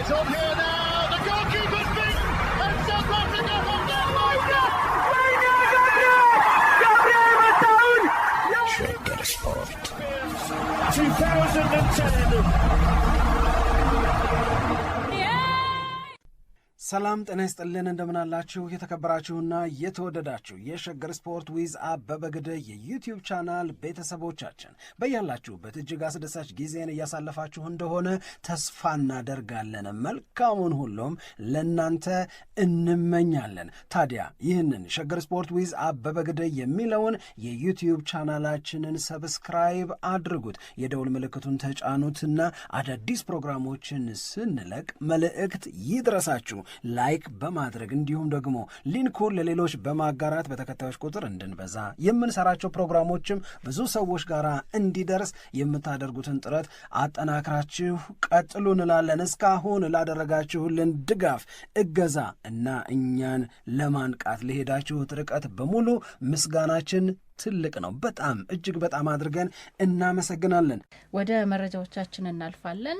It's on here now. The goalkeeper's beaten, and South Africa have done. Sugar Sport 2010. ሰላም ጤና ይስጥልን እንደምናላችሁ የተከበራችሁና የተወደዳችሁ የሸገር ስፖርት ዊዝ አበበ ግደይ የዩቲዩብ ቻናል ቤተሰቦቻችን በያላችሁበት እጅግ አስደሳች ጊዜን እያሳለፋችሁ እንደሆነ ተስፋ እናደርጋለን። መልካሙን ሁሉም ለናንተ እንመኛለን። ታዲያ ይህንን ሸገር ስፖርት ዊዝ አበበ ግደይ የሚለውን የዩቲዩብ ቻናላችንን ሰብስክራይብ አድርጉት፣ የደውል ምልክቱን ተጫኑትና አዳዲስ ፕሮግራሞችን ስንለቅ መልእክት ይድረሳችሁ። ላይክ በማድረግ እንዲሁም ደግሞ ሊንኩን ለሌሎች በማጋራት በተከታዮች ቁጥር እንድንበዛ የምንሰራቸው ፕሮግራሞችም ብዙ ሰዎች ጋር እንዲደርስ የምታደርጉትን ጥረት አጠናክራችሁ ቀጥሉ እንላለን። እስካሁን ላደረጋችሁልን ድጋፍ፣ እገዛ እና እኛን ለማንቃት ለሄዳችሁት ርቀት በሙሉ ምስጋናችን ትልቅ ነው። በጣም እጅግ በጣም አድርገን እናመሰግናለን። ወደ መረጃዎቻችን እናልፋለን።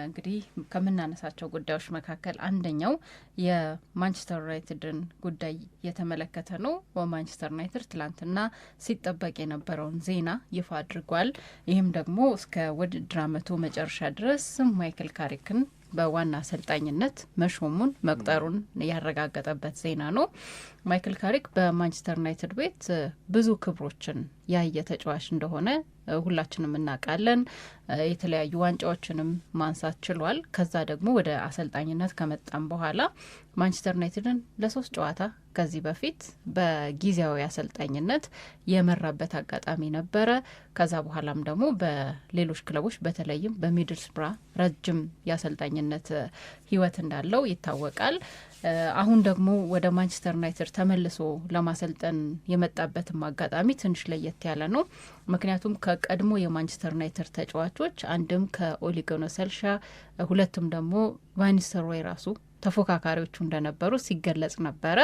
እንግዲህ ከምናነሳቸው ጉዳዮች መካከል አንደኛው የማንቸስተር ዩናይትድን ጉዳይ የተመለከተ ነው። ማንቸስተር ዩናይትድ ትላንትና ሲጠበቅ የነበረውን ዜና ይፋ አድርጓል። ይህም ደግሞ እስከ ውድድር ዓመቱ መጨረሻ ድረስ ማይክል ካሪክን በዋና አሰልጣኝነት መሾሙን መቅጠሩን ያረጋገጠበት ዜና ነው። ማይክል ካሪክ በማንቸስተር ዩናይትድ ቤት ብዙ ክብሮችን ያየ ተጫዋች እንደሆነ ሁላችንም እናውቃለን። የተለያዩ ዋንጫዎችንም ማንሳት ችሏል። ከዛ ደግሞ ወደ አሰልጣኝነት ከመጣም በኋላ ማንቸስተር ዩናይትድን ለ3 ጨዋታ ከዚህ በፊት በጊዜያዊ አሰልጣኝነት የመራበት አጋጣሚ ነበረ። ከዛ በኋላም ደግሞ በሌሎች ክለቦች በተለይም በሚድልስብራ ረጅም የአሰልጣኝነት ህይወት እንዳለው ይታወቃል። አሁን ደግሞ ወደ ማንቸስተር ዩናይትድ ተመልሶ ለማሰልጠን የመጣበትም አጋጣሚ ትንሽ ለየት ያለ ነው። ምክንያቱም ከቀድሞ የማንቸስተር ዩናይትድ ተጫዋቾች አንድም ከኦሊ ጉናር ሶልሻር ሁለቱም ደግሞ ቫን ኒስተልሮይ ራሱ ተፎካካሪዎቹ እንደነበሩ ሲገለጽ ነበረ።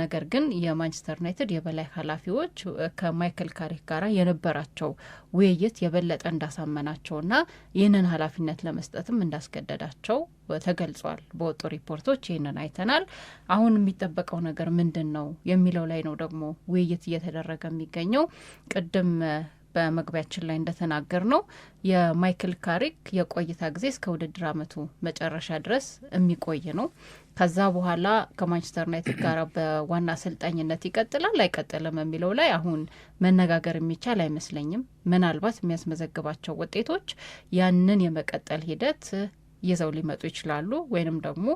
ነገር ግን የማንቸስተር ዩናይትድ የበላይ ኃላፊዎች ከማይክል ካሪክ ጋር የነበራቸው ውይይት የበለጠ እንዳሳመናቸውና ይህንን ኃላፊነት ለመስጠትም እንዳስገደዳቸው ተገልጿል። በወጡ ሪፖርቶች ይህንን አይተናል። አሁን የሚጠበቀው ነገር ምንድን ነው የሚለው ላይ ነው ደግሞ ውይይት እየተደረገ የሚገኘው። ቅድም በመግቢያችን ላይ እንደተናገር ነው የማይክል ካሪክ የቆይታ ጊዜ እስከ ውድድር ዓመቱ መጨረሻ ድረስ የሚቆይ ነው። ከዛ በኋላ ከማንቸስተር ዩናይትድ ጋር በዋና አሰልጣኝነት ይቀጥላል አይቀጥልም የሚለው ላይ አሁን መነጋገር የሚቻል አይመስለኝም። ምናልባት የሚያስመዘግባቸው ውጤቶች ያንን የመቀጠል ሂደት ይዘው ሊመጡ ይችላሉ፣ ወይንም ደግሞ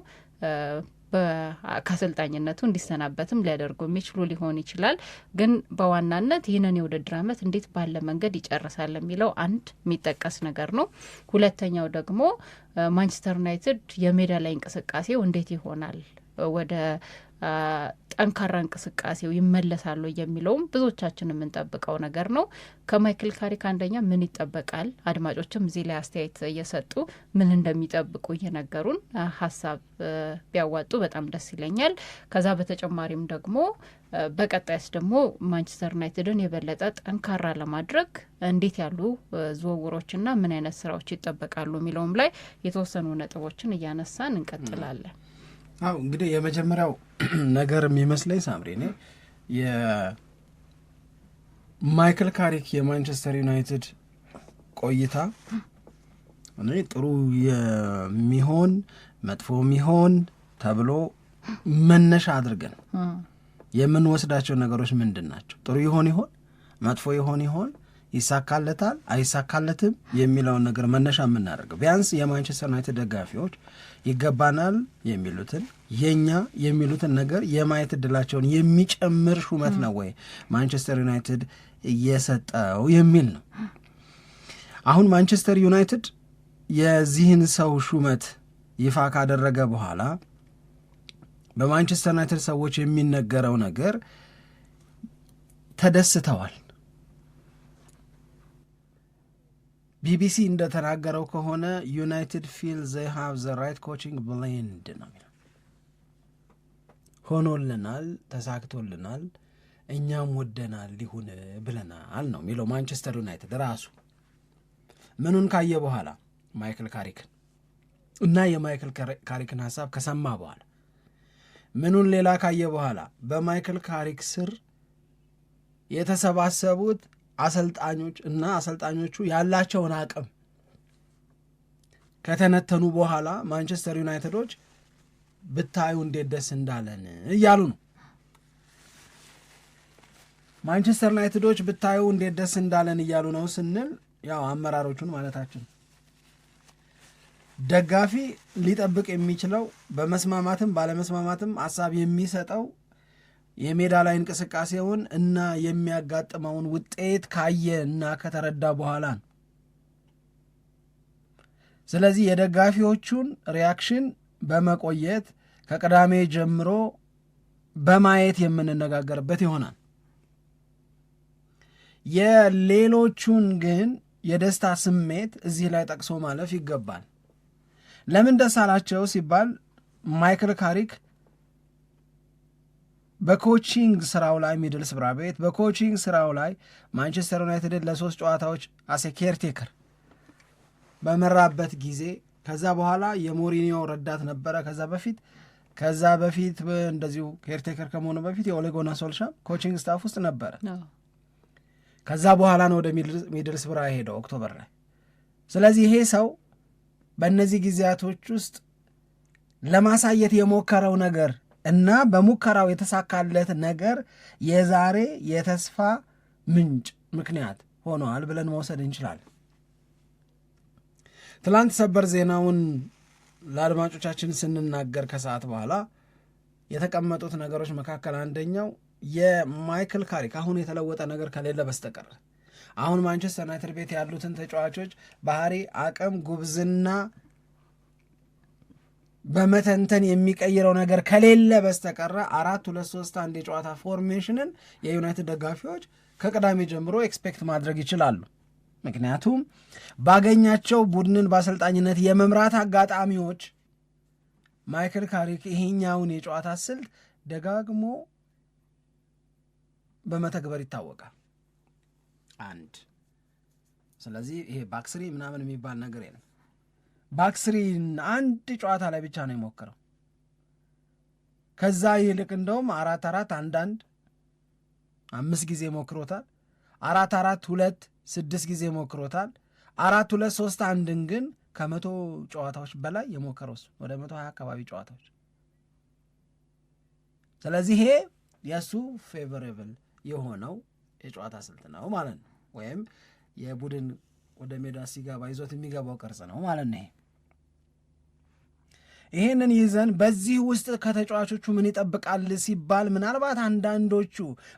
ከአሰልጣኝነቱ እንዲሰናበትም ሊያደርጉ የሚችሉ ሊሆን ይችላል። ግን በዋናነት ይህንን የውድድር ዓመት እንዴት ባለ መንገድ ይጨርሳል የሚለው አንድ የሚጠቀስ ነገር ነው። ሁለተኛው ደግሞ ማንቸስተር ዩናይትድ የሜዳ ላይ እንቅስቃሴው እንዴት ይሆናል፣ ወደ ጠንካራ እንቅስቃሴው ይመለሳሉ የሚለውም ብዙዎቻችን የምንጠብቀው ነገር ነው። ከማይክል ካሪክ አንደኛ ምን ይጠበቃል? አድማጮችም እዚህ ላይ አስተያየት እየሰጡ ምን እንደሚጠብቁ እየነገሩን ሀሳብ ቢያዋጡ በጣም ደስ ይለኛል። ከዛ በተጨማሪም ደግሞ በቀጣይስ ደግሞ ማንቸስተር ዩናይትድን የበለጠ ጠንካራ ለማድረግ እንዴት ያሉ ዝውውሮችና ምን አይነት ስራዎች ይጠበቃሉ የሚለውም ላይ የተወሰኑ ነጥቦችን እያነሳን እንቀጥላለን። አው እንግዲህ የመጀመሪያው ነገር የሚመስለኝ ሳምሪ እኔ የማይክል ካሪክ የማንቸስተር ዩናይትድ ቆይታ እኔ ጥሩ የሚሆን መጥፎ የሚሆን ተብሎ መነሻ አድርገን የምንወስዳቸው ነገሮች ምንድን ናቸው? ጥሩ ይሆን መጥፎ ይሆን ይሳካለታል አይሳካለትም የሚለውን ነገር መነሻ የምናደርገው ቢያንስ የማንቸስተር ዩናይትድ ደጋፊዎች ይገባናል የሚሉትን የኛ የሚሉትን ነገር የማየት እድላቸውን የሚጨምር ሹመት ነው ወይ ማንቸስተር ዩናይትድ እየሰጠው የሚል ነው። አሁን ማንቸስተር ዩናይትድ የዚህን ሰው ሹመት ይፋ ካደረገ በኋላ በማንቸስተር ዩናይትድ ሰዎች የሚነገረው ነገር ተደስተዋል። ቢቢሲ እንደተናገረው ከሆነ ዩናይትድ ፊል ዘይ ሃቭ ዘ ራይት ኮቺንግ ብሌንድ ነው የሚለው። ሆኖልናል፣ ተሳክቶልናል፣ እኛም ወደናል፣ ሊሆን ብለናል ነው የሚለው ማንቸስተር ዩናይትድ ራሱ። ምኑን ካየ በኋላ ማይክል ካሪክን እና የማይክል ካሪክን ሀሳብ ከሰማ በኋላ ምኑን ሌላ ካየ በኋላ በማይክል ካሪክ ስር የተሰባሰቡት አሰልጣኞች እና አሰልጣኞቹ ያላቸውን አቅም ከተነተኑ በኋላ ማንቸስተር ዩናይትዶች ብታዩ እንዴት ደስ እንዳለን እያሉ ነው። ማንቸስተር ዩናይትዶች ብታዩ እንዴት ደስ እንዳለን እያሉ ነው ስንል ያው አመራሮቹን ማለታችን። ደጋፊ ሊጠብቅ የሚችለው በመስማማትም ባለመስማማትም ሀሳብ የሚሰጠው የሜዳ ላይ እንቅስቃሴውን እና የሚያጋጥመውን ውጤት ካየ እና ከተረዳ በኋላ ነው። ስለዚህ የደጋፊዎቹን ሪያክሽን በመቆየት ከቅዳሜ ጀምሮ በማየት የምንነጋገርበት ይሆናል። የሌሎቹን ግን የደስታ ስሜት እዚህ ላይ ጠቅሶ ማለፍ ይገባል። ለምን ደስ አላቸው ሲባል ማይክል ካሪክ በኮቺንግ ስራው ላይ ሚድልስብራ ቤት በኮቺንግ ስራው ላይ ማንቸስተር ዩናይትድን ለ3 ጨዋታዎች አሴ ኬርቴከር በመራበት ጊዜ ከዛ በኋላ የሞሪኒዮ ረዳት ነበረ። ከዛ በፊት እንደዚሁ ኬርቴከር ከመሆኑ በፊት የኦሌ ጉናር ሶልሻር ኮቺንግ ስታፍ ውስጥ ነበረ። ከዛ በኋላ ነው ወደ ሚድልስብራ ሄደው ኦክቶበር ላይ። ስለዚህ ይሄ ሰው በእነዚህ ጊዜያቶች ውስጥ ለማሳየት የሞከረው ነገር እና በሙከራው የተሳካለት ነገር የዛሬ የተስፋ ምንጭ ምክንያት ሆነዋል ብለን መውሰድ እንችላለን። ትላንት ሰበር ዜናውን ለአድማጮቻችን ስንናገር ከሰዓት በኋላ የተቀመጡት ነገሮች መካከል አንደኛው የማይክል ካሪክ አሁን የተለወጠ ነገር ከሌለ በስተቀር አሁን ማንቸስተር ዩናይትድ ቤት ያሉትን ተጫዋቾች ባህሪ፣ አቅም፣ ጉብዝና በመተንተን የሚቀይረው ነገር ከሌለ በስተቀር 4-2-3-1 የጨዋታ ፎርሜሽንን የዩናይትድ ደጋፊዎች ከቅዳሜ ጀምሮ ኤክስፔክት ማድረግ ይችላሉ። ምክንያቱም ባገኛቸው ቡድንን በአሰልጣኝነት የመምራት አጋጣሚዎች ማይክል ካሪክ ይሄኛውን የጨዋታ ስልት ደጋግሞ በመተግበር ይታወቃል። ስለዚህ ይሄ ባክስሪ ምናምን የሚባል ነገር የለም። ባክስሪን አንድ ጨዋታ ላይ ብቻ ነው የሞከረው። ከዛ ይልቅ እንደውም 4-4-1-1 5 ጊዜ ሞክሮታል። 4-4-2 6 ጊዜ ሞክሮታል። 4-2-3-1 ግን ከ100 ጨዋታዎች በላይ የሞከረው እሱ ወደ 120 አካባቢ ጨዋታዎች። ስለዚህ ይሄ የእሱ ፌቨሬብል የሆነው የጨዋታ ስልት ነው ማለት ነው። ወይም የቡድን ወደ ሜዳ ሲገባ ይዞት የሚገባው ቅርጽ ነው ማለት ነው። ይሄንን ይዘን በዚህ ውስጥ ከተጫዋቾቹ ምን ይጠብቃል ሲባል ምናልባት አንዳንዶቹ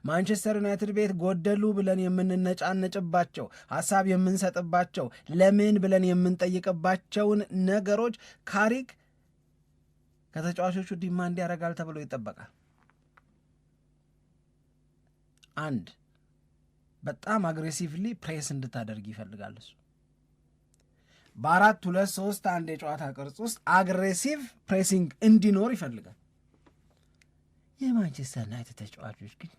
ማንቸስተር ዩናይትድ ቤት ጎደሉ ብለን የምንነጫነጭባቸው ሀሳብ የምንሰጥባቸው ለምን ብለን የምንጠይቅባቸውን ነገሮች ካሪክ ከተጫዋቾቹ ዲማንድ ያደርጋል ተብሎ ይጠበቃል። አንድ በጣም አግሬሲቭሊ ፕሬስ እንድታደርግ ይፈልጋል። እሱ በ4-2-3-1 የጨዋታ ቅርጽ ውስጥ አግሬሲቭ ፕሬሲንግ እንዲኖር ይፈልጋል። የማንቸስተር ዩናይትድ ተጫዋቾች ግን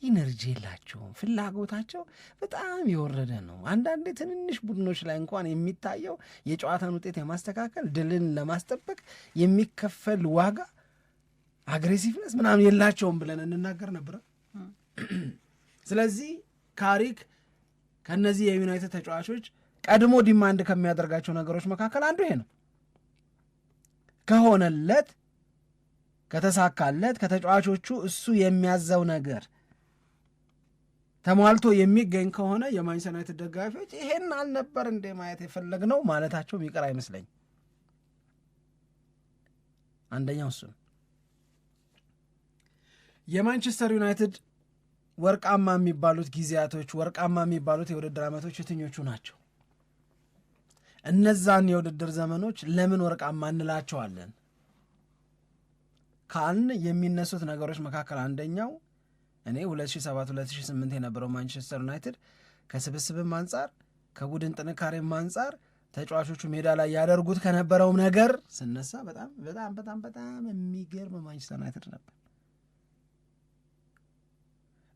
ኢነርጂ የላቸውም። ፍላጎታቸው በጣም የወረደ ነው። አንዳንዴ ትንንሽ ቡድኖች ላይ እንኳን የሚታየው የጨዋታን ውጤት የማስተካከል ድልን ለማስጠበቅ የሚከፈል ዋጋ አግሬሲቭነስ ምናምን የላቸውም ብለን እንናገር ነበረ። ስለዚህ ካሪክ ከነዚህ የዩናይትድ ተጫዋቾች ቀድሞ ዲማንድ ከሚያደርጋቸው ነገሮች መካከል አንዱ ይሄ ነው። ከሆነለት ከተሳካለት ከተጫዋቾቹ እሱ የሚያዘው ነገር ተሟልቶ የሚገኝ ከሆነ የማንቸስተር ዩናይትድ ደጋፊዎች ይሄን አልነበር እንደ ማየት የፈለግነው ማለታቸው የሚቀር አይመስለኝ። አንደኛው እሱ ነው። የማንቸስተር ዩናይትድ ወርቃማ የሚባሉት ጊዜያቶች ወርቃማ የሚባሉት የውድድር ዓመቶች የትኞቹ ናቸው? እነዛን የውድድር ዘመኖች ለምን ወርቃማ እንላቸዋለን ካልን የሚነሱት ነገሮች መካከል አንደኛው እኔ 2007-2008 የነበረው ማንቸስተር ዩናይትድ ከስብስብም አንጻር ከቡድን ጥንካሬም አንጻር ተጫዋቾቹ ሜዳ ላይ ያደርጉት ከነበረውም ነገር ስነሳ በጣም በጣም በጣም በጣም የሚገርም ማንቸስተር ዩናይትድ ነበር።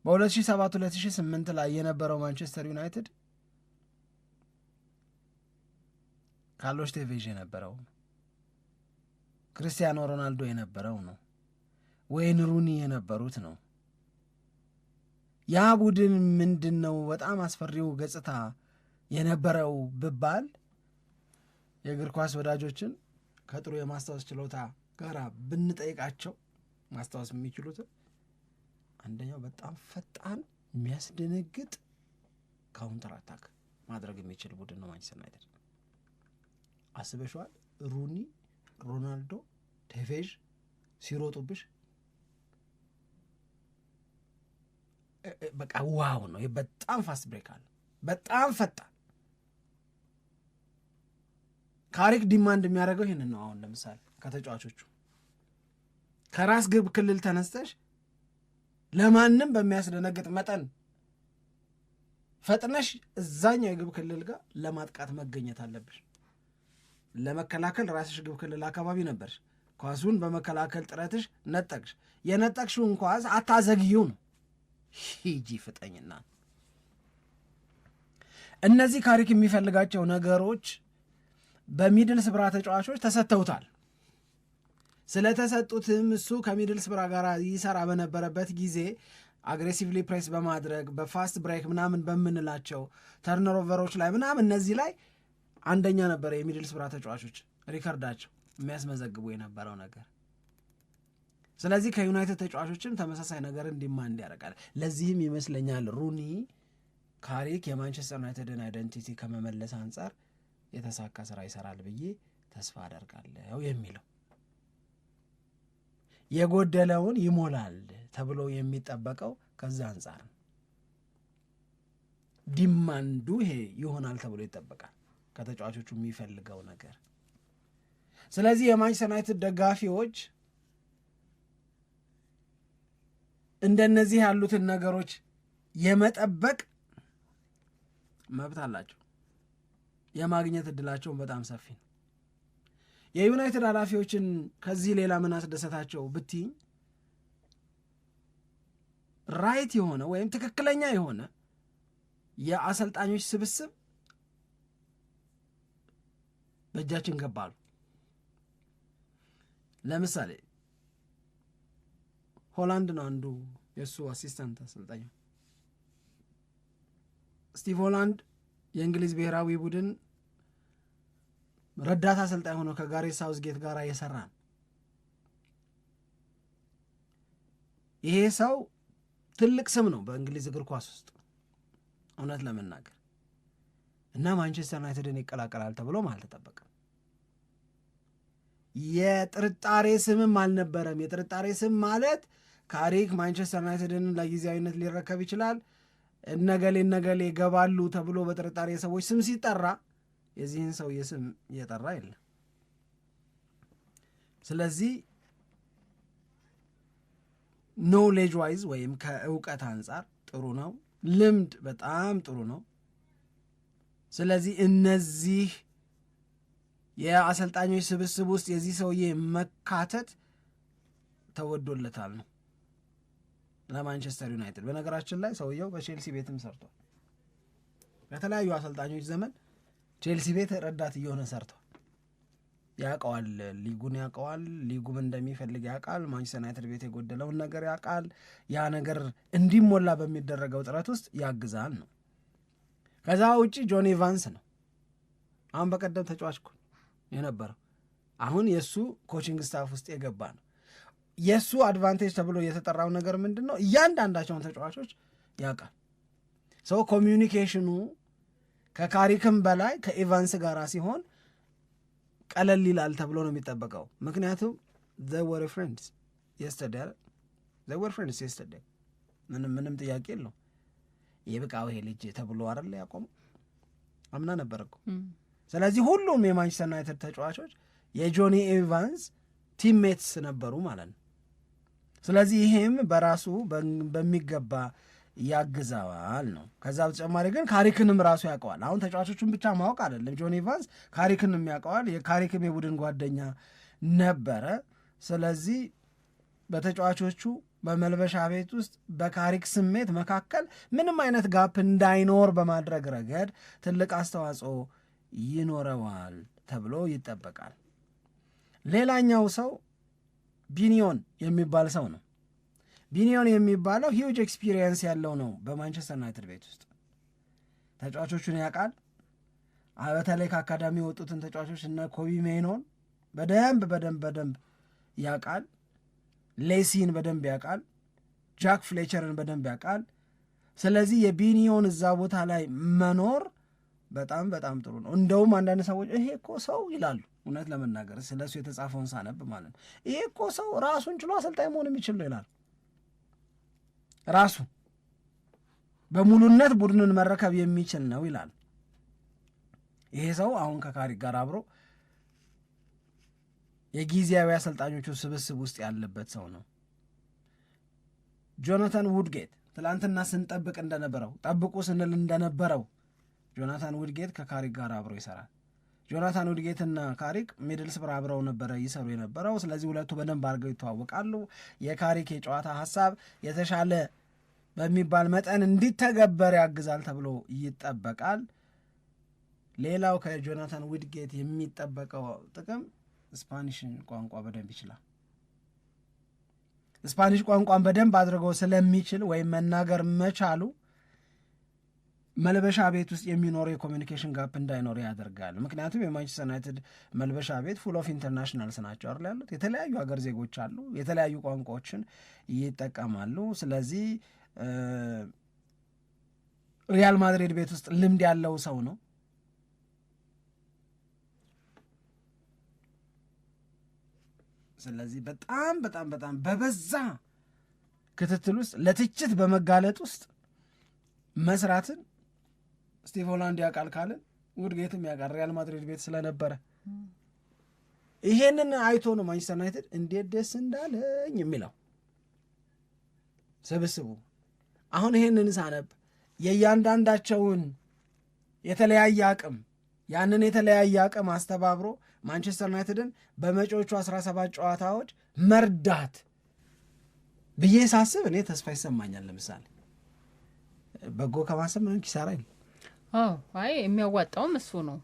በ2007-2008 ላይ የነበረው ማንቸስተር ዩናይትድ ካርሎስ ቴቬዥ የነበረው ክርስቲያኖ ሮናልዶ የነበረው ነው፣ ወይን ሩኒ የነበሩት ነው። ያ ቡድን ምንድን ነው በጣም አስፈሪው ገጽታ የነበረው ብባል የእግር ኳስ ወዳጆችን ከጥሩ የማስታወስ ችሎታ ጋር ብንጠይቃቸው ማስታወስ የሚችሉት አንደኛው በጣም ፈጣን የሚያስደነግጥ ካውንተር አታክ ማድረግ የሚችል ቡድን ነው ማንቸስተር ዩናይትድ። አስበሽዋል? ሩኒ፣ ሮናልዶ፣ ቴቬዥ ሲሮጡብሽ በቃ ዋው ነው። በጣም ፋስት ብሬክ አለ፣ በጣም ፈጣን። ካሪክ ዲማንድ የሚያደርገው ይህንን ነው። አሁን ለምሳሌ ከተጫዋቾቹ ከራስ ግብ ክልል ተነስተሽ ለማንም በሚያስደነግጥ መጠን ፈጥነሽ እዛኛው የግብ ክልል ጋር ለማጥቃት መገኘት አለብሽ። ለመከላከል ራስሽ ግብ ክልል አካባቢ ነበርሽ፣ ኳሱን በመከላከል ጥረትሽ ነጠቅሽ። የነጠቅሽውን ኳስ አታዘግዩው ነው፣ ሂጂ ፍጠኝና። እነዚህ ካሪክ የሚፈልጋቸው ነገሮች በሚድል ስብራ ተጫዋቾች ተሰጥተውታል። ስለተሰጡትም እሱ ከሚድል ስብራ ጋር ይሰራ በነበረበት ጊዜ አግሬሲቭሊ ፕሬስ በማድረግ በፋስት ብሬክ ምናምን በምንላቸው ተርንኦቨሮች ላይ ምናምን እነዚህ ላይ አንደኛ ነበረ የሚድል ስብራ ተጫዋቾች ሪከርዳቸው የሚያስመዘግቡ የነበረው ነገር። ስለዚህ ከዩናይትድ ተጫዋቾችም ተመሳሳይ ነገር እንዲማንድ ያደርጋል። ለዚህም ይመስለኛል ሩኒ ካሪክ የማንቸስተር ዩናይትድን አይደንቲቲ ከመመለስ አንጻር የተሳካ ስራ ይሰራል ብዬ ተስፋ አደርጋለሁ የሚለው የጎደለውን ይሞላል ተብሎ የሚጠበቀው ከዛ አንጻር ነው። ዲማንዱ ይሄ ይሆናል ተብሎ ይጠበቃል ከተጫዋቾቹ የሚፈልገው ነገር። ስለዚህ የማንቸስተር ዩናይትድ ደጋፊዎች እንደነዚህ ያሉትን ነገሮች የመጠበቅ መብት አላቸው፣ የማግኘት እድላቸውን በጣም ሰፊ ነው። የዩናይትድ ኃላፊዎችን ከዚህ ሌላ ምን አስደሰታቸው ብትኝ ራይት የሆነ ወይም ትክክለኛ የሆነ የአሰልጣኞች ስብስብ በእጃችን ገባሉ። ለምሳሌ ሆላንድ ነው አንዱ የእሱ አሲስታንት አሰልጣኝ ስቲቭ ሆላንድ የእንግሊዝ ብሔራዊ ቡድን ረዳት አሰልጣኝ ሆኖ ከጋሬት ሳውዝጌት ጋር የሰራ ነው። ይሄ ሰው ትልቅ ስም ነው በእንግሊዝ እግር ኳስ ውስጥ እውነት ለመናገር እና ማንቸስተር ዩናይትድን ይቀላቀላል ተብሎም አልተጠበቀም። የጥርጣሬ ስምም አልነበረም። የጥርጣሬ ስም ማለት ካሪክ ማንቸስተር ዩናይትድን ለጊዜያዊነት ሊረከብ ይችላል፣ እነገሌ ይገባሉ ተብሎ በጥርጣሬ ሰዎች ስም ሲጠራ የዚህን ሰው የስም እየጠራ የለም። ስለዚህ ኖሌጅ ዋይዝ ወይም ከእውቀት አንጻር ጥሩ ነው፣ ልምድ በጣም ጥሩ ነው። ስለዚህ እነዚህ የአሰልጣኞች ስብስብ ውስጥ የዚህ ሰውዬ መካተት ተወዶለታል ነው ለማንቸስተር ዩናይትድ። በነገራችን ላይ ሰውየው በቼልሲ ቤትም ሰርቷል። በተለያዩ አሰልጣኞች ዘመን ቼልሲ ቤት ረዳት እየሆነ ሰርቷል። ያውቀዋል፣ ሊጉን ያውቀዋል፣ ሊጉም እንደሚፈልግ ያውቃል፣ ማንቸስተር ዩናይትድ ቤት የጎደለውን ነገር ያውቃል። ያ ነገር እንዲሞላ በሚደረገው ጥረት ውስጥ ያግዛል ነው። ከዛ ውጪ ጆኒ ቫንስ ነው አሁን በቀደም ተጫዋች የነበረው አሁን የእሱ ኮቺንግ ስታፍ ውስጥ የገባ ነው። የእሱ አድቫንቴጅ ተብሎ የተጠራው ነገር ምንድን ነው? እያንዳንዳቸውን ተጫዋቾች ያውቃል። ሰው ኮሚዩኒኬሽኑ ከካሪክም በላይ ከኢቫንስ ጋር ሲሆን ቀለል ይላል ተብሎ ነው የሚጠበቀው። ምክንያቱም they were friends yesterday ምንም ጥያቄ የለው። የብቃው ይሄ ልጅ ተብሎ አይደል ያቆመው አምና ነበር እኮ። ስለዚህ ሁሉም የማንቸስተር ዩናይትድ ተጫዋቾች የጆኒ ኢቫንስ ቲምሜትስ ነበሩ ማለት ነው። ስለዚህ ይሄም በራሱ በሚገባ ያግዛዋል ነው። ከዛ በተጨማሪ ግን ካሪክንም ራሱ ያውቀዋል። አሁን ተጫዋቾቹን ብቻ ማወቅ አይደለም፣ ጆኒ ኢቫንስ ካሪክንም ያውቀዋል። የካሪክም የቡድን ጓደኛ ነበረ። ስለዚህ በተጫዋቾቹ በመልበሻ ቤት ውስጥ በካሪክ ስሜት መካከል ምንም አይነት ጋፕ እንዳይኖር በማድረግ ረገድ ትልቅ አስተዋጽኦ ይኖረዋል ተብሎ ይጠበቃል። ሌላኛው ሰው ቢኒዮን የሚባል ሰው ነው። ቢኒዮን የሚባለው ሂውጅ ኤክስፒሪየንስ ያለው ነው። በማንቸስተር ዩናይትድ ቤት ውስጥ ተጫዋቾቹን ያውቃል። በተለይ ከአካዳሚ የወጡትን ተጫዋቾች እነ ኮቢ ሜኖን በደንብ ያውቃል። ሌሲን በደንብ ያውቃል። ጃክ ፍሌቸርን በደንብ ያውቃል። ስለዚህ የቢኒዮን እዛ ቦታ ላይ መኖር በጣም በጣም ጥሩ ነው። እንደውም አንዳንድ ሰዎች ይሄ እኮ ሰው ይላሉ፣ እውነት ለመናገር ስለሱ የተጻፈውን ሳነብ ማለት ነው፣ ይሄ እኮ ሰው ራሱን ችሎ አሰልጣኝ መሆን የሚችል ነው ይላል። ራሱ በሙሉነት ቡድንን መረከብ የሚችል ነው ይላል። ይሄ ሰው አሁን ከካሪክ ጋር አብሮ የጊዜያዊ አሰልጣኞቹ ስብስብ ውስጥ ያለበት ሰው ነው። ጆናታን ውድጌት ትላንትና ስንጠብቅ እንደነበረው ጠብቁ ስንል እንደነበረው ጆናታን ውድጌት ከካሪክ ጋር አብሮ ይሰራል። ጆናታን ውድጌትና ካሪክ ሚድልስብራ አብረው ነበረ ይሰሩ የነበረው። ስለዚህ ሁለቱ በደንብ አድርገው ይተዋወቃሉ። የካሪክ የጨዋታ ሀሳብ የተሻለ በሚባል መጠን እንዲተገበር ያግዛል ተብሎ ይጠበቃል። ሌላው ከጆናታን ውድጌት የሚጠበቀው ጥቅም ስፓኒሽን ቋንቋ በደንብ ይችላል። ስፓኒሽ ቋንቋን በደንብ አድርገው ስለሚችል ወይም መናገር መቻሉ መልበሻ ቤት ውስጥ የሚኖረው የኮሚኒኬሽን ጋፕ እንዳይኖር ያደርጋል። ምክንያቱም የማንቸስተር ዩናይትድ መልበሻ ቤት ፉል ኦፍ ኢንተርናሽናልስ ናቸው አይደል ያሉት። የተለያዩ ሀገር ዜጎች አሉ፣ የተለያዩ ቋንቋዎችን ይጠቀማሉ። ስለዚህ ሪያል ማድሪድ ቤት ውስጥ ልምድ ያለው ሰው ነው። ስለዚህ በጣም በጣም በጣም በበዛ ክትትል ውስጥ ለትችት በመጋለጥ ውስጥ መስራትን ስቲቭ ሆላንድ ያውቃል ካልን ውድጌትም ያውቃል፣ ሪያል ማድሪድ ቤት ስለነበረ። ይሄንን አይቶ ነው ማንቸስተር ዩናይትድ እንዴት ደስ እንዳለኝ የሚለው ስብስቡ። አሁን ይሄንን ሳነብ የእያንዳንዳቸውን የተለያየ አቅም ያንን የተለያየ አቅም አስተባብሮ ማንቸስተር ዩናይትድን በመጪዎቹ 17 ጨዋታዎች መርዳት ብዬ ሳስብ እኔ ተስፋ ይሰማኛል። ለምሳሌ በጎ ከማሰብ ምንም ኪሳራ የለም። አይ የሚያዋጣውም እሱ ነው።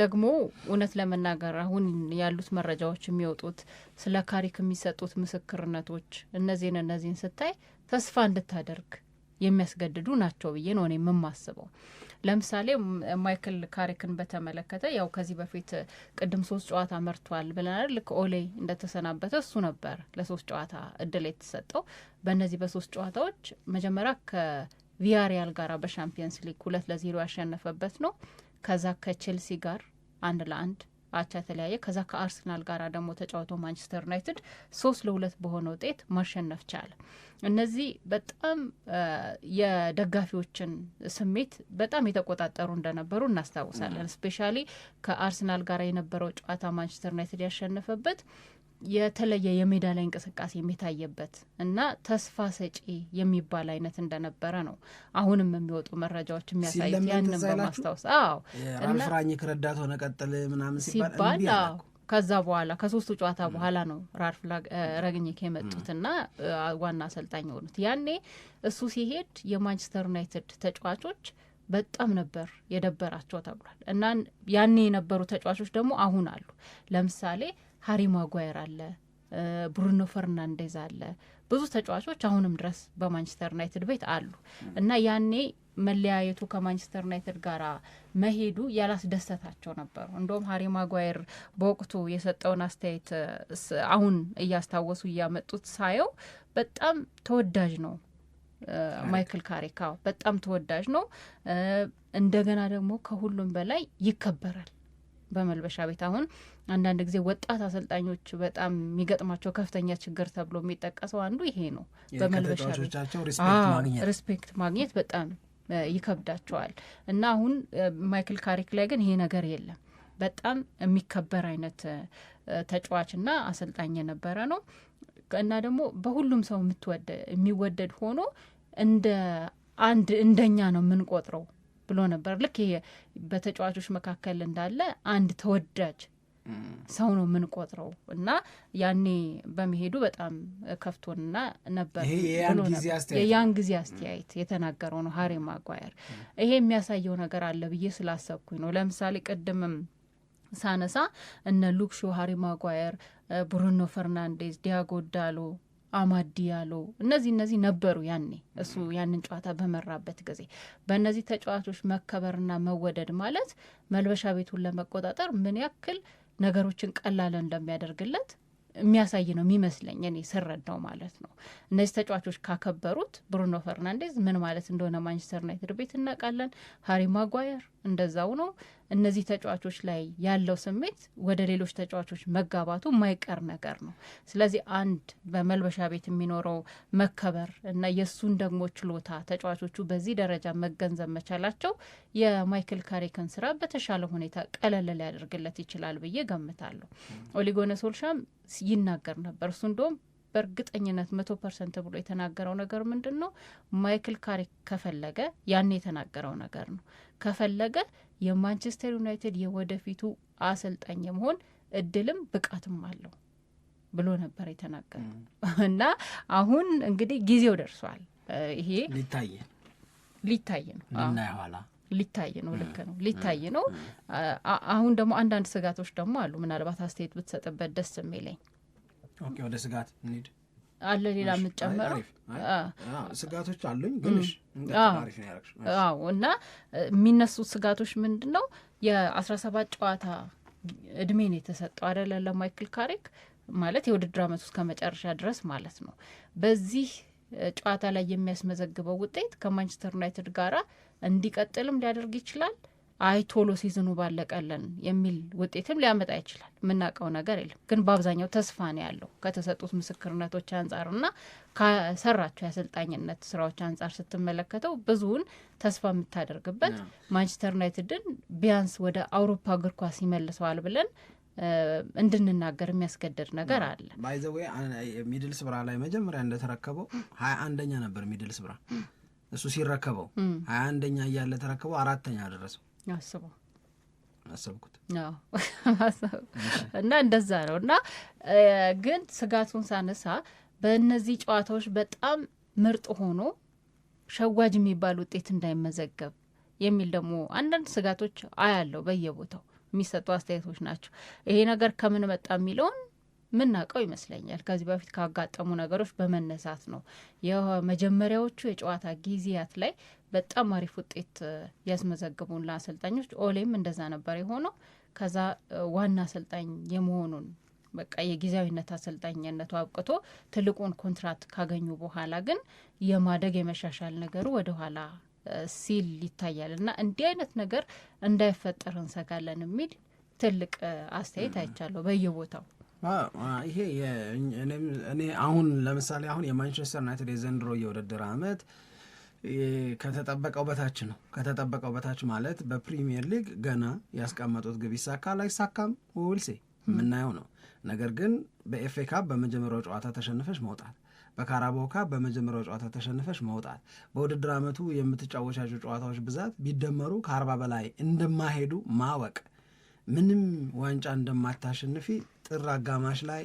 ደግሞ እውነት ለመናገር አሁን ያሉት መረጃዎች የሚወጡት ስለ ካሪክ የሚሰጡት ምስክርነቶች እነዚህን ስታይ ተስፋ እንድታደርግ የሚያስገድዱ ናቸው ብዬ ነው እኔ የማስበው። ለምሳሌ ማይክል ካሪክን በተመለከተ ያው ከዚህ በፊት ቅድም 3 ጨዋታ መርቷል ብለናል። ልክ ኦሌ እንደተሰናበተ እሱ ነበር ለ3 ጨዋታ እድል የተሰጠው። በእነዚህ በ3 ጨዋታዎች መጀመሪያ ከቪያሪያል ጋር በሻምፒየንስ ሊግ 2-0 ያሸነፈበት ነው። ከዛ ከቼልሲ ጋር 1-1 አቻ ተለያየ። ከዛ ከአርሰናል ጋር ደግሞ ተጫውቶ ማንቸስተር ዩናይትድ 3-2 በሆነ ውጤት ማሸነፍ ቻለ። እነዚህ በጣም የደጋፊዎችን ስሜት በጣም የተቆጣጠሩ እንደነበሩ እናስታውሳለን። ስፔሻሊ ከአርሰናል ጋር የነበረው ጨዋታ ማንቸስተር ዩናይትድ ያሸነፈበት የተለየ የሜዳ ላይ እንቅስቃሴ የሚታየበት እና ተስፋ ሰጪ የሚባል አይነት እንደነበረ ነው አሁንም የሚወጡ መረጃዎች የሚያሳዩት። ያንን በማስታወስ ራልፍ ራኒክ ረዳት ሆነ ቀጥል ምናምን ሲባል ከዛ በኋላ ከ3ቱ ጨዋታ በኋላ ነው ራልፍ ራኒክ የመጡትና ዋና አሰልጣኝ የሆኑት። ያኔ እሱ ሲሄድ የማንቸስተር ዩናይትድ ተጫዋቾች በጣም ነበር የደበራቸው ተብሏል። እና ያኔ የነበሩ ተጫዋቾች ደግሞ አሁን አሉ። ለምሳሌ ሃሪ ማጓየር አለ፣ ብሩኖ ፈርናንዴዝ አለ። ብዙ ተጫዋቾች አሁንም ድረስ በማንቸስተር ዩናይትድ ቤት አሉ እና ያኔ መለያየቱ ከማንቸስተር ዩናይትድ ጋር መሄዱ ያላስደሰታቸው ነበሩ። እንደውም ሃሪ ማጓየር በወቅቱ የሰጠውን አስተያየት አሁን እያስታወሱ እያመጡት ሳየው በጣም ተወዳጅ ነው ማይክል ካሪክ በጣም ተወዳጅ ነው። እንደገና ደግሞ ከሁሉም በላይ ይከበራል በመልበሻ ቤት። አሁን አንዳንድ ጊዜ ወጣት አሰልጣኞች በጣም የሚገጥማቸው ከፍተኛ ችግር ተብሎ የሚጠቀሰው አንዱ ይሄ ነው። በመልበሻ ቤት ሪስፔክት ማግኘት በጣም ይከብዳቸዋል እና አሁን ማይክል ካሪክ ላይ ግን ይሄ ነገር የለም። በጣም የሚከበር አይነት ተጫዋችና አሰልጣኝ የነበረ ነው እና ደግሞ በሁሉም ሰው የሚወደድ ሆኖ እንደ አንድ እንደኛ ነው የምንቆጥረው ብሎ ነበር። ልክ ይሄ በተጫዋቾች መካከል እንዳለ አንድ ተወዳጅ ሰው ነው የምንቆጥረው እና ያኔ በመሄዱ በጣም ከፍቶንና ነበር። የያን ጊዜ አስተያየት የተናገረው ነው ሃሪ ማጓየር። ይሄ የሚያሳየው ነገር አለ ብዬ ስላሰብኩኝ ነው። ለምሳሌ ቅድምም ሳነሳ እነ ሉክ ሾው፣ ሃሪ ማጓየር፣ ብሩኖ ፈርናንዴዝ፣ ዲያጎ ዳሎ፣ አማድ ዲያሎ እነዚህ ነበሩ ያኔ እሱ ያንን ጨዋታ በመራበት ጊዜ። በእነዚህ ተጫዋቾች መከበርና መወደድ ማለት መልበሻ ቤቱን ለመቆጣጠር ምን ያክል ነገሮችን ቀላል እንደሚያደርግለት የሚያሳይ ነው የሚመስለኝ እኔ ስረዳው ማለት ነው። እነዚህ ተጫዋቾች ካከበሩት ብሩኖ ፈርናንዴዝ ምን ማለት እንደሆነ ማንቸስተር ዩናይትድ ቤት እናውቃለን። ሃሪ ማጓየር እንደዛው ነው። እነዚህ ተጫዋቾች ላይ ያለው ስሜት ወደ ሌሎች ተጫዋቾች መጋባቱ የማይቀር ነገር ነው። ስለዚህ አንድ በመልበሻ ቤት የሚኖረው መከበር እና የእሱን ደግሞ ችሎታ ተጫዋቾቹ በዚህ ደረጃ መገንዘብ መቻላቸው የማይክል ካሪክን ስራ በተሻለ ሁኔታ ቀለል ሊያደርግለት ይችላል ብዬ ገምታለሁ። ኦሌ ጉናር ሶልሻር ይናገር ነበር። እሱ እንደውም በእርግጠኝነት 100% ብሎ የተናገረው ነገር ምንድን ነው? ማይክል ካሪክ ከፈለገ ያኔ የተናገረው ነገር ነው። ከፈለገ የማንቸስተር ዩናይትድ የወደፊቱ አሰልጣኝ የመሆን እድልም ብቃትም አለው ብሎ ነበር የተናገረው። እና አሁን እንግዲህ ጊዜው ደርሷል። ይሄ ሊታይ ነው። ልክ ነው፣ ሊታይ ነው። አሁን ደግሞ አንዳንድ ስጋቶች ደግሞ አሉ። ምናልባት አስተያየት ብትሰጥበት ደስ የሚለኝ። ኦኬ፣ ወደ ስጋት እንሂድ። አለ ሌላ የምትጨምረው? ስጋቶች አሉኝ ግን እና የሚነሱት ስጋቶች ምንድን ነው? የ17 ጨዋታ እድሜን የተሰጠው አይደለ ለማይክል ካሪክ ማለት የውድድር አመቱ እስከ መጨረሻ ድረስ ማለት ነው። በዚህ ጨዋታ ላይ የሚያስመዘግበው ውጤት ከማንቸስተር ዩናይትድ ጋራ እንዲቀጥልም ሊያደርግ ይችላል። አይ ቶሎ ሲዝኑ ባለቀለን የሚል ውጤትም ሊያመጣ ይችላል። የምናውቀው ነገር የለም። ግን በአብዛኛው ተስፋ ነው ያለው ከተሰጡት ምስክርነቶች አንጻርና ከሰራቸው የአሰልጣኝነት ስራዎች አንጻር ስትመለከተው ብዙውን ተስፋ የምታደርግበት ማንቸስተር ዩናይትድን ቢያንስ ወደ አውሮፓ እግር ኳስ ይመልሰዋል ብለን እንድንናገር የሚያስገድድ ነገር አለ። ባይዘዌ ሚድልስ ብራ ላይ መጀመሪያ እንደተረከበው 21ኛ ነበር ሚድልስ ብራ። እሱ ሲረከበው 21ኛ እያለ ተረከበው 4ኛ ደረሰው። አሰብኩት እና እንደዛ ነው። እና ግን ስጋቱን ሳነሳ በእነዚህ ጨዋታዎች በጣም ምርጥ ሆኖ ሸዋጅ የሚባል ውጤት እንዳይመዘገብ የሚል ደግሞ አንዳንድ ስጋቶች አያለው በየቦታው የሚሰጡ አስተያየቶች ናቸው። ይሄ ነገር ከምን መጣ የሚለውን ምናውቀው ይመስለኛል ከዚህ በፊት ካጋጠሙ ነገሮች በመነሳት ነው። የመጀመሪያዎቹ የጨዋታ ጊዜያት ላይ በጣም አሪፍ ውጤት ያስመዘግቡን ለአሰልጣኞች ኦሌም እንደዛ ነበር የሆነው። ከዛ ዋና አሰልጣኝ የመሆኑን በቃ የጊዜያዊነት አሰልጣኝነቱ አብቅቶ ትልቁን ኮንትራት ካገኙ በኋላ ግን የማደግ የመሻሻል ነገሩ ወደኋላ ሲል ይታያል እና እንዲህ አይነት ነገር እንዳይፈጠር እንሰጋለን የሚል ትልቅ አስተያየት አይቻለሁ በየቦታው። ይሄ እኔ አሁን ለምሳሌ አሁን የማንቸስተር ዩናይትድ የዘንድሮ የውድድር አመት ከተጠበቀው በታች ነው። ከተጠበቀው በታች ማለት በፕሪሚየር ሊግ ገና ያስቀመጡት ግብ ይሳካል አይሳካም ውልሴ የምናየው ነው። ነገር ግን በኤፍኤ ካፕ በመጀመሪያው ጨዋታ ተሸንፈሽ መውጣት፣ በካራባኦ ካፕ በመጀመሪያው ጨዋታ ተሸንፈሽ መውጣት፣ በውድድር አመቱ የምትጫወቻቸው ጨዋታዎች ብዛት ቢደመሩ ከ40 በላይ እንደማይሄዱ ማወቅ፣ ምንም ዋንጫ እንደማታሸንፊ ጥር አጋማሽ ላይ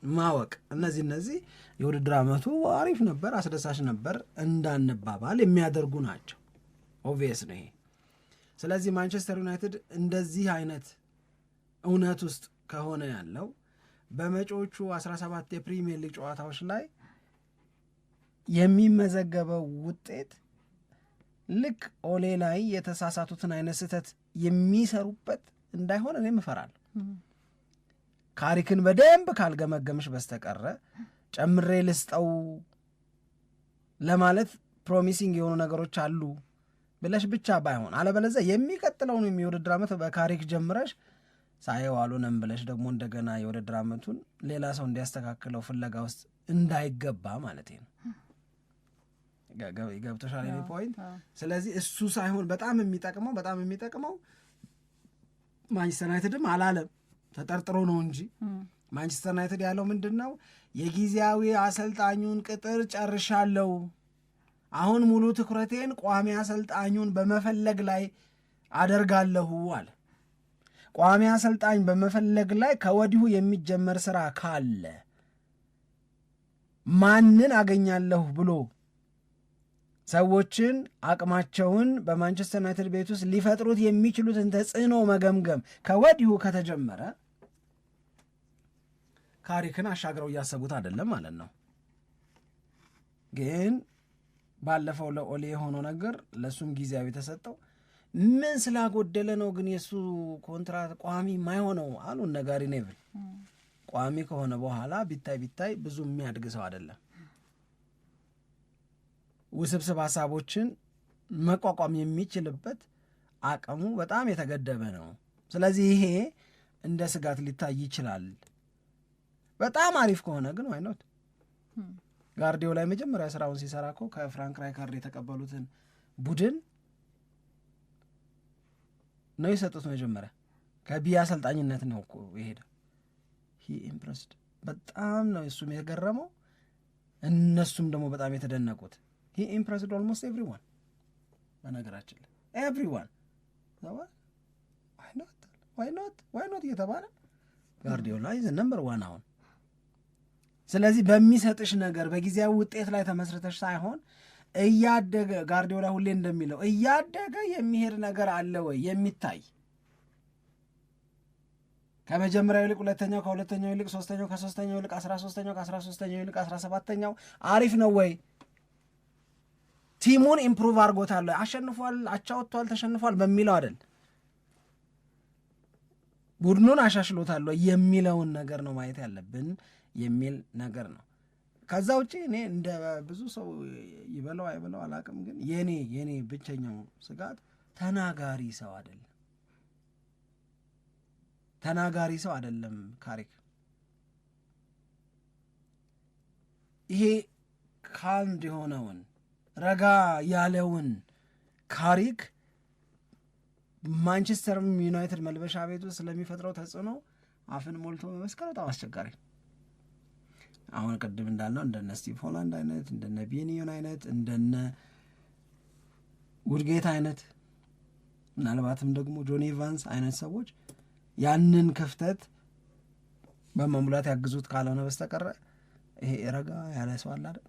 ማወቅ፣ እነዚህ የውድድር አመቱ አሪፍ ነበር አስደሳች ነበር እንዳንባባል የሚያደርጉ ናቸው። ኦብቪየስ ነው ይሄ። ስለዚህ ማንቸስተር ዩናይትድ እንደዚህ አይነት እውነት ውስጥ ከሆነ ያለው በመጪዎቹ 17 የፕሪሚየር ሊግ ጨዋታዎች ላይ የሚመዘገበው ውጤት ልክ ኦሌ ላይ የተሳሳቱትን አይነት ስህተት የሚሰሩበት እንዳይሆን እኔም እፈራለሁ። ካሪክን በደንብ ካልገመገምሽ በስተቀረ ጨምሬ ልስጠው ለማለት ፕሮሚሲንግ የሆኑ ነገሮች አሉ ብለሽ ብቻ ባይሆን፣ አለበለዚያ የሚቀጥለውን የውድድር ዓመት በካሪክ ጀምረሽ ሳይዋሉንም ብለሽ ደግሞ እንደገና የውድድር ዓመቱን ሌላ ሰው እንዲያስተካክለው ፍለጋ ውስጥ እንዳይገባ ማለት ነው። ገብቶሻል የኔ ፖይንት? ስለዚህ እሱ ሳይሆን በጣም የሚጠቅመው ማንቸስተር ዩናይትድም አላለም ተጠርጥሮ ነው እንጂ ማንቸስተር ዩናይትድ ያለው ምንድን ነው? የጊዜያዊ አሰልጣኙን ቅጥር ጨርሻለሁ፣ አሁን ሙሉ ትኩረቴን ቋሚ አሰልጣኙን በመፈለግ ላይ አደርጋለሁ አለ። ቋሚ አሰልጣኝ በመፈለግ ላይ ከወዲሁ የሚጀመር ስራ ካለ ማንን አገኛለሁ ብሎ ሰዎችን አቅማቸውን በማንቸስተር ዩናይትድ ቤት ውስጥ ሊፈጥሩት የሚችሉትን ተጽዕኖ መገምገም ከወዲሁ ከተጀመረ ካሪክን አሻግረው እያሰቡት አይደለም ማለት ነው። ግን ባለፈው ለኦሌ የሆነው ነገር ለእሱም ጊዜያዊ ተሰጠው። ምን ስላጎደለ ነው ግን የእሱ ኮንትራት ቋሚ ማይሆነው አሉ ነጋሪ ኔቭል። ቋሚ ከሆነ በኋላ ቢታይ ብዙ የሚያድግ ሰው አይደለም። ውስብስብ ሀሳቦችን መቋቋም የሚችልበት አቅሙ በጣም የተገደበ ነው። ስለዚህ ይሄ እንደ ስጋት ሊታይ ይችላል። በጣም አሪፍ ከሆነ ግን ዋይኖት ጋርዲዮላ ላይ መጀመሪያ ስራውን ሲሰራ እኮ ከፍራንክ ራይካርድ የተቀበሉትን ቡድን ነው የሰጡት። መጀመሪያ ከቢያ አሰልጣኝነት ነው እኮ የሄደው። ሂ ኢምፕረስድ በጣም ነው እሱም የገረመው፣ እነሱም ደግሞ በጣም የተደነቁት። ሂ ኢምፕረስድ ኦልሞስት ኤቭሪዋን። በነገራችን ላይ ኤቭሪዋን ዋይኖት እየተባለ ጋርዲዮላ ኢዝ ነምበር ዋን አሁን። ስለዚህ በሚሰጥሽ ነገር በጊዜያዊ ውጤት ላይ ተመስርተሽ ሳይሆን እያደገ ጋርዲዮላ ሁሌ እንደሚለው እያደገ የሚሄድ ነገር አለ ወይ የሚታይ ከመጀመሪያው ይልቅ ሁለተኛው፣ ከሁለተኛው ይልቅ ሶስተኛው፣ ከሶስተኛው ይልቅ 13ኛው፣ ከ13ኛው ይልቅ 17ኛው አሪፍ ነው ወይ? ቲሙን ኢምፕሩቭ አድርጎታል፣ አሸንፏል፣ አቻ ወጥቷል፣ ተሸንፏል በሚለው አይደል፣ ቡድኑን አሻሽሎታል የሚለውን ነገር ነው ማየት ያለብን የሚል ነገር ነው። ከዛ ውጭ እኔ እንደ ብዙ ሰው ይበለው አይበለው አላቅም፣ ግን የኔ ብቸኛው ስጋት ተናጋሪ ሰው አይደለም ካሪክ። ይሄ ካልምድ የሆነውን ረጋ ያለውን ካሪክ ማንቸስተር ዩናይትድ መልበሻ ቤቱ ስለሚፈጥረው ተጽዕኖ አፍን ሞልቶ መመስከር በጣም አስቸጋሪ። አሁን ቅድም እንዳልነው እንደነ ስቲቭ ሆላንድ አይነት፣ እንደነ ቤኒዮን አይነት፣ እንደነ ውድጌት አይነት፣ ምናልባትም ደግሞ ጆኒ ኢቫንስ አይነት ሰዎች ያንን ክፍተት በመሙላት ያግዙት ካልሆነ በስተቀረ ይሄ ረጋ ያለ ሰው አለ አይደል፣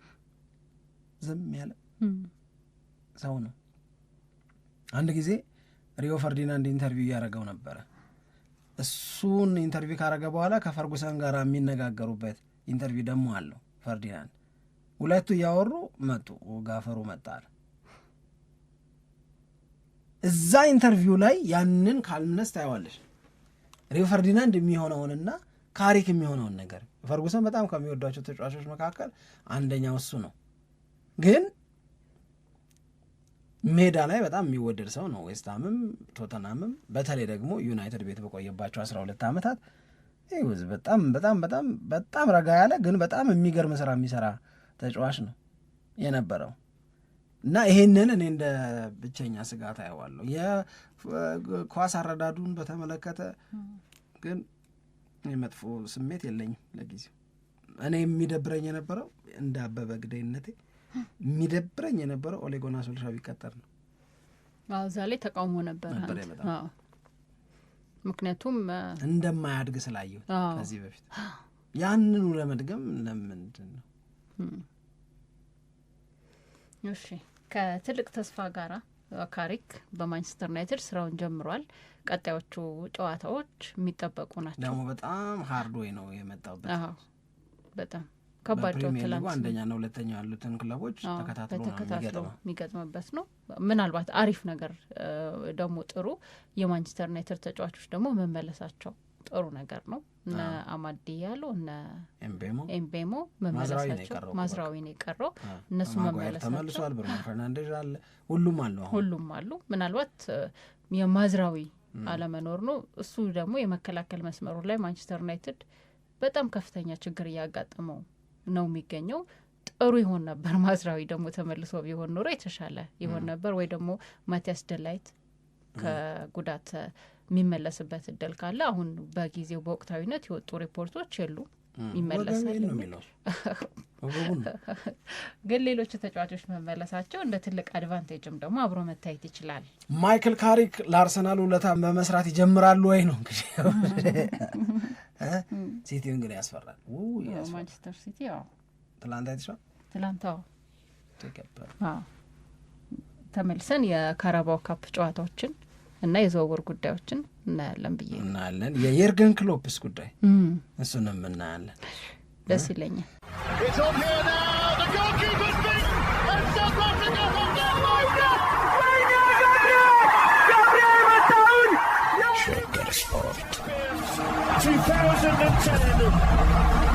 ዝም ያለ ሰው ነው። አንድ ጊዜ ሪዮ ፈርዲናንድ ኢንተርቪው እያደረገው ነበረ። እሱን ኢንተርቪው ካረገ በኋላ ከፈርጉሰን ጋር የሚነጋገሩበት ኢንተርቪው ደግሞ አለው ፈርዲናንድ። ሁለቱ እያወሩ መጡ፣ ጋፈሩ መጣል። እዛ ኢንተርቪው ላይ ያንን ካልምነስ ታየዋለሽ። ሪዮ ፈርዲናንድ የሚሆነውንና ካሪክ የሚሆነውን ነገር። ፈርጉሰን በጣም ከሚወዷቸው ተጫዋቾች መካከል አንደኛው እሱ ነው። ግን ሜዳ ላይ በጣም የሚወደድ ሰው ነው። ዌስትሃምም ቶተናምም በተለይ ደግሞ ዩናይትድ ቤት በቆየባቸው 12 ዓመታት በጣም በጣም በጣም በጣም ረጋ ያለ ግን በጣም የሚገርም ስራ የሚሰራ ተጫዋች ነው የነበረው እና ይሄንን እኔ እንደ ብቸኛ ስጋት አየዋለሁ። የኳስ አረዳዱን በተመለከተ ግን መጥፎ ስሜት የለኝም ለጊዜው። እኔ የሚደብረኝ የነበረው እንደ አበበ ግደይነቴ የሚደብረኝ የነበረው ኦሌ ጉናር ሶልሻር ቢቀጠር ነው። እዛ ላይ ተቃውሞ ነበር። ምክንያቱም እንደማያድግ ስላየው ከዚህ በፊት ያንኑ ለመድገም ለምንድን ነው? እሺ ከትልቅ ተስፋ ጋራ ካሪክ በማንቸስተር ዩናይትድ ስራውን ጀምሯል። ቀጣዮቹ ጨዋታዎች የሚጠበቁ ናቸው። ደግሞ በጣም ሃርድ ወይ ነው የመጣውበት። በጣም ከባድ ጨዋታ አንደኛና ሁለተኛ ያሉትን ክለቦች ተከታትሎ የሚገጥምበት ነው። ምናልባት አሪፍ ነገር ደግሞ ጥሩ የማንቸስተር ዩናይትድ ተጫዋቾች ደግሞ መመለሳቸው ጥሩ ነገር ነው። እነ አማድ ዲያሎ እነ ኤምቤሞ መመለሳቸው፣ ማዝራዊ ነው የቀረው፣ እነሱ መመለሳቸው ተመልሷል። ብሩኖ ፈርናንዴዝ አለ፣ ሁሉም አሉ። ምናልባት የማዝራዊ አለመኖር ነው። እሱ ደግሞ የመከላከል መስመሩ ላይ ማንቸስተር ዩናይትድ በጣም ከፍተኛ ችግር እያጋጠመው ነው የሚገኘው። ጥሩ ይሆን ነበር ማዝራዊ ደግሞ ተመልሶ ቢሆን ኖሮ የተሻለ ይሆን ነበር። ወይ ደግሞ ማቲያስ ደላይት ከጉዳት የሚመለስበት እድል ካለ አሁን በጊዜው በወቅታዊነት የወጡ ሪፖርቶች የሉ ይመለሳል። ግን ሌሎች ተጫዋቾች መመለሳቸው እንደ ትልቅ አድቫንቴጅም ደግሞ አብሮ መታየት ይችላል። ማይክል ካሪክ ለአርሰናል ውለታ በመስራት ይጀምራሉ ወይ ነው እንግዲህ። ሲቲ እንግዲህ ያስፈራል። ማንቸስተር ሲቲ ትላንት አይተሽዋል? ትላንት ተመልሰን የካራባው ካፕ ጨዋታዎችን እና የዝውውር ጉዳዮችን እናያለን ብዬ እናያለን። የየርገን ክሎፕስ ጉዳይ እሱንም እናያለን። ደስ ይለኛል። ሸገር ስፖርት 2010